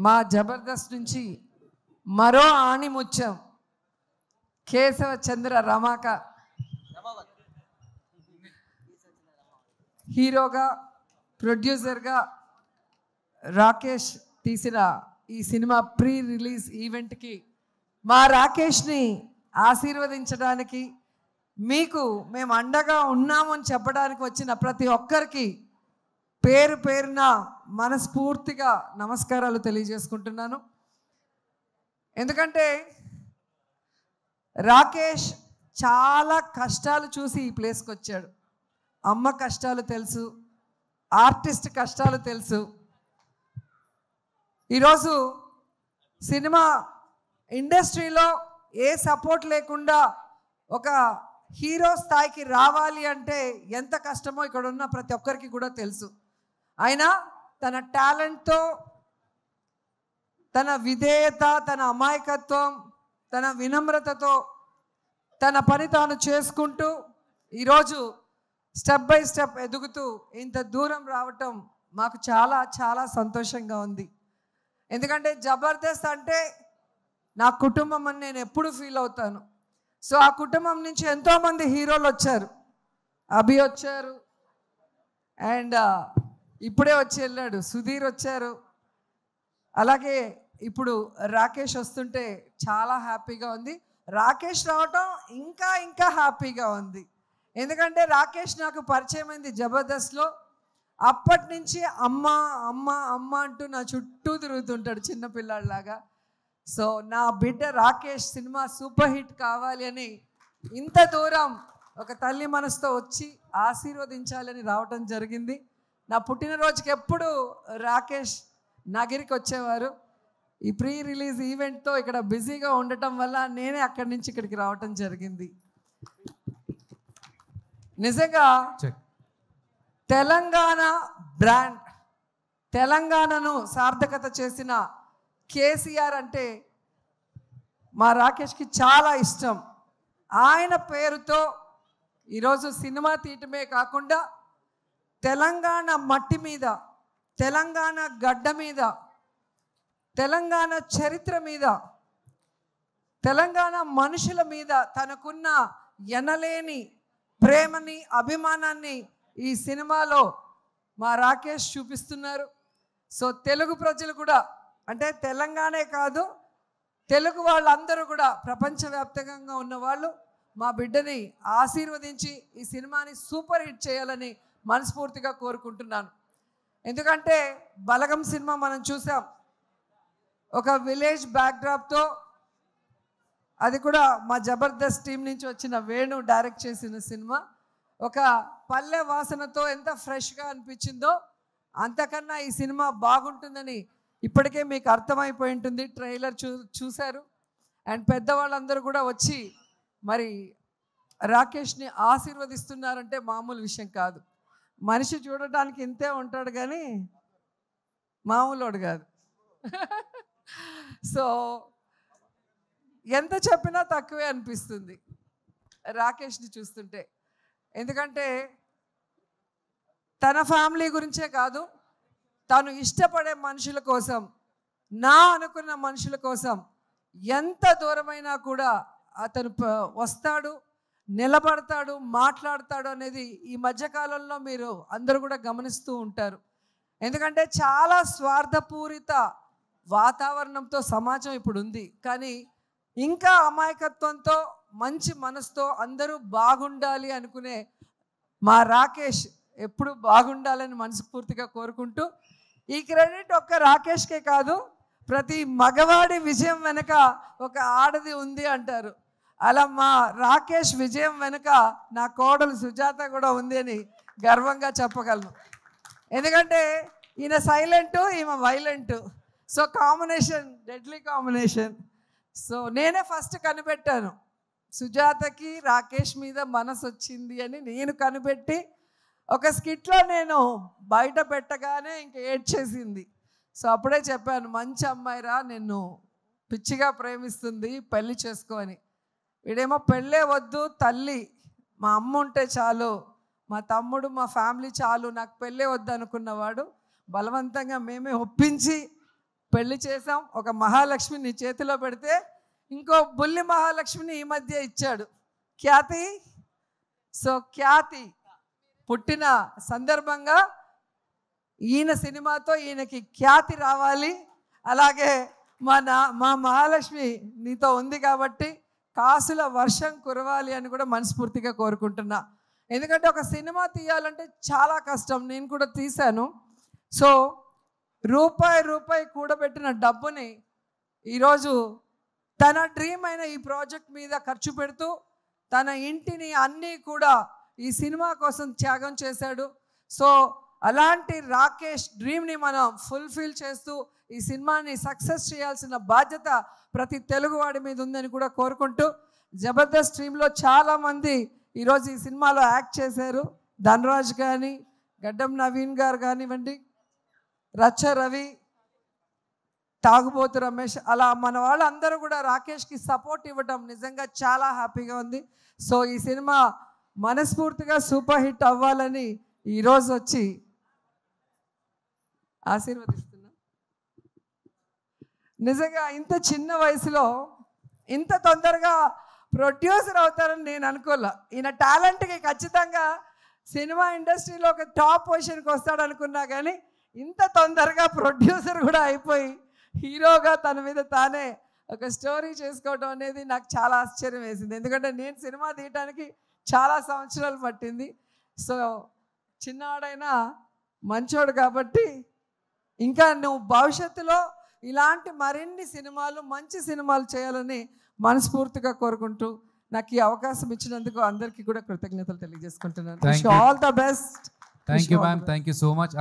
మా జబర్దస్త్ నుంచి మరో ఆణిముత్యం కేశవ చంద్ర రమాక హీరోగా ప్రొడ్యూసర్గా రాకేష్ తీసిన ఈ సినిమా ప్రీ రిలీజ్ ఈవెంట్కి మా రాకేష్ని ఆశీర్వదించడానికి మీకు మేము అండగా ఉన్నామని చెప్పడానికి వచ్చిన ప్రతి ఒక్కరికి పేరు పేరున మనస్ఫూర్తిగా నమస్కారాలు తెలియజేసుకుంటున్నాను. ఎందుకంటే రాకేష్ చాలా కష్టాలు చూసి ఈ ప్లేస్కి వచ్చాడు. అమ్మ కష్టాలు తెలుసు, ఆర్టిస్ట్ కష్టాలు తెలుసు. ఈరోజు సినిమా ఇండస్ట్రీలో ఏ సపోర్ట్ లేకుండా ఒక హీరో స్థాయికి రావాలి అంటే ఎంత కష్టమో ఇక్కడ ఉన్న ప్రతి ఒక్కరికి కూడా తెలుసు. అయినా తన టాలెంట్తో, తన విధేయత, తన అమాయకత్వం, తన వినమ్రతతో తన పని తాను చేసుకుంటూ ఈరోజు స్టెప్ బై స్టెప్ ఎదుగుతూ ఇంత దూరం రావటం మాకు చాలా చాలా సంతోషంగా ఉంది. ఎందుకంటే జబర్దస్త్ అంటే నా కుటుంబం అని నేను ఎప్పుడు ఫీల్ అవుతాను. సో ఆ కుటుంబం నుంచి ఎంతోమంది హీరోలు వచ్చారు. అభి వచ్చారు, అండ్ ఇప్పుడే వచ్చి వెళ్ళాడు సుధీర్ వచ్చారు. అలాగే ఇప్పుడు రాకేష్ వస్తుంటే చాలా హ్యాపీగా ఉంది. రాకేష్ రావటం ఇంకా ఇంకా హ్యాపీగా ఉంది. ఎందుకంటే రాకేష్ నాకు పరిచయం అయింది జబర్దస్త్లో. అప్పటి నుంచి అమ్మ అమ్మ అమ్మ అంటూ నా చుట్టూ తిరుగుతుంటాడు చిన్నపిల్లాడిలాగా. సో నా బిడ్డ రాకేష్ సినిమా సూపర్ హిట్ కావాలి అని ఇంత దూరం ఒక తల్లి మనసుతో వచ్చి ఆశీర్వదించాలని రావటం జరిగింది. నా పుట్టినరోజుకి ఎప్పుడు రాకేష్ నగిరికి వచ్చేవారు. ఈ ప్రీ రిలీజ్ ఈవెంట్తో ఇక్కడ బిజీగా ఉండటం వల్ల నేనే అక్కడి నుంచి ఇక్కడికి రావటం జరిగింది. నిజంగా తెలంగాణ బ్రాండ్, తెలంగాణను సార్థకత చేసిన కేసీఆర్ అంటే మా రాకేష్కి చాలా ఇష్టం. ఆయన పేరుతో ఈరోజు సినిమా తీయటమే కాకుండా తెలంగాణ మట్టి మీద, తెలంగాణ గడ్డ మీద, తెలంగాణ చరిత్ర మీద, తెలంగాణ మనుషుల మీద తనకున్న ఎనలేని ప్రేమని, అభిమానాన్ని ఈ సినిమాలో మా రాకేష్ చూపిస్తున్నారు. సో తెలుగు ప్రజలు కూడా, అంటే తెలంగాణే కాదు తెలుగు వాళ్ళందరూ కూడా, ప్రపంచవ్యాప్తంగా ఉన్నవాళ్ళు మా బిడ్డని ఆశీర్వదించి ఈ సినిమాని సూపర్ హిట్ చేయాలని మనస్ఫూర్తిగా కోరుకుంటున్నాను. ఎందుకంటే బలగం సినిమా మనం చూసాం, ఒక విలేజ్ బ్యాక్డ్రాప్తో, అది కూడా మా జబర్దస్త్ టీం నుంచి వచ్చిన వేణు డైరెక్ట్ చేసిన సినిమా. ఒక పల్లె వాసనతో ఎంత ఫ్రెష్గా అనిపించిందో అంతకన్నా ఈ సినిమా బాగుంటుందని ఇప్పటికే మీకు అర్థమైపోయి ఉంటుంది. ట్రైలర్ చూశారు. అండ్ పెద్దవాళ్ళందరూ కూడా వచ్చి మరి రాకేష్ని ఆశీర్వదిస్తున్నారంటే మామూలు విషయం కాదు. మనిషి చూడటానికి ఇంతే ఉంటాడు కానీ మామూలుడు కాదు. సో ఎంత చెప్పినా తక్కువే అనిపిస్తుంది రాకేష్ని చూస్తుంటే. ఎందుకంటే తన ఫ్యామిలీ గురించే కాదు, తను ఇష్టపడే మనుషుల కోసం, నా అనుకున్న మనుషుల కోసం ఎంత దూరమైనా కూడా అతను వస్తాడు, నిలబడతాడు, మాట్లాడతాడు అనేది ఈ మధ్యకాలంలో మీరు అందరూ కూడా గమనిస్తూ ఉంటారు. ఎందుకంటే చాలా స్వార్థపూరిత వాతావరణంతో సమాజం ఇప్పుడు ఉంది. కానీ ఇంకా అమాయకత్వంతో, మంచి మనసుతో అందరూ బాగుండాలి అనుకునే మా రాకేష్ ఎప్పుడు బాగుండాలని మనస్ఫూర్తిగా కోరుకుంటూ, ఈ క్రెడిట్ ఒక్క రాకేష్కే కాదు, ప్రతి మగవాడి విజయం వెనుక ఒక ఆడది ఉంది అంటారు. అలా మా రాకేష్ విజయం వెనుక నా కోడలు సుజాత కూడా ఉంది అని గర్వంగా చెప్పగలను. ఎందుకంటే ఈయన సైలెంటు, ఈమె violent. So combination, deadly combination. So నేనే ఫస్ట్ కనిపెట్టాను, సుజాతకి రాకేష్ మీద మనసు వచ్చింది అని నేను కనిపెట్టి ఒక స్కిట్లో నేను బయట పెట్టగానే ఇంక ఏడ్చేసింది. సో అప్పుడే చెప్పాను, మంచి అమ్మాయిరా, నిన్ను పిచ్చిగా ప్రేమిస్తుంది, పెళ్ళి చేసుకో అని. వీడేమో పెళ్ళే వద్దు, తల్లి మా అమ్మ ఉంటే చాలు, మా తమ్ముడు, మా ఫ్యామిలీ చాలు, నాకు పెళ్ళే వద్దు అనుకున్నవాడు బలవంతంగా మేమే ఒప్పించి పెళ్లి చేసాం. ఒక మహాలక్ష్మి నీ చేతిలో పెడితే ఇంకో బుల్లి మహాలక్ష్మిని ఈ మధ్య ఇచ్చాడు, ఖ్యాతి. సో ఖ్యాతి పుట్టిన సందర్భంగా ఈయన సినిమాతో ఈయనకి ఖ్యాతి రావాలి. అలాగే మా మహాలక్ష్మి నీతో ఉంది కాబట్టి కాసుల వర్షం కురవాలి అని కూడా మనస్ఫూర్తిగా కోరుకుంటున్నా. ఎందుకంటే ఒక సినిమా తీయాలంటే చాలా కష్టం, నేను కూడా తీశాను. సో రూపాయి కూడబెట్టిన డబ్బుని ఈరోజు తన డ్రీమ్ అయిన ఈ ప్రాజెక్ట్ మీద ఖర్చు పెడుతూ తన ఇంటిని అన్నీ కూడా ఈ సినిమా కోసం త్యాగం చేశాడు. సో అలాంటి రాకేష్ డ్రీమ్ని మనం ఫుల్ఫిల్ చేస్తూ ఈ సినిమాని సక్సెస్ చేయాల్సిన బాధ్యత ప్రతి తెలుగువాడి మీద ఉందని కూడా కోరుకుంటూ, జబర్దస్త్ టీంలో చాలామంది ఈరోజు ఈ సినిమాలో యాక్ట్ చేశారు. ధనరాజ్ కానీ, గడ్డం నవీన్ గారు కానివ్వండి, రచ్చ రవి, తాగుబోతు రమేష్, అలా మన వాళ్ళందరూ కూడా రాకేష్కి సపోర్ట్ ఇవ్వటం నిజంగా చాలా హ్యాపీగా ఉంది. సో ఈ సినిమా మనస్ఫూర్తిగా సూపర్ హిట్ అవ్వాలని ఈరోజు వచ్చి ఆశీర్వదిస్తున్నా. నిజంగా ఇంత చిన్న వయసులో ఇంత తొందరగా ప్రొడ్యూసర్ అవుతారని నేను అనుకోలే. ఈయన టాలెంట్కి ఖచ్చితంగా సినిమా ఇండస్ట్రీలో ఒక టాప్ పొజిషన్కి వస్తాడనుకున్నా, కానీ ఇంత తొందరగా ప్రొడ్యూసర్ కూడా అయిపోయి హీరోగా తన మీద తానే ఒక స్టోరీ చేసుకోవడం అనేది నాకు చాలా ఆశ్చర్యం వేసింది. ఎందుకంటే నేను సినిమా తీయటానికి చాలా సంవత్సరాలు పట్టింది. సో చిన్నవాడైనా మంచోడు కాబట్టి ఇంకా నువ్వు భవిష్యత్తులో ఇలాంటి మరిన్ని సినిమాలు, మంచి సినిమాలు చేయాలని మనస్ఫూర్తిగా కోరుకుంటూ నాకు ఈ అవకాశం ఇచ్చినందుకు అందరికీ కూడా కృతజ్ఞతలు తెలియజేసుకుంటున్నాను. All the best. Thank you ma'am, thank you so much.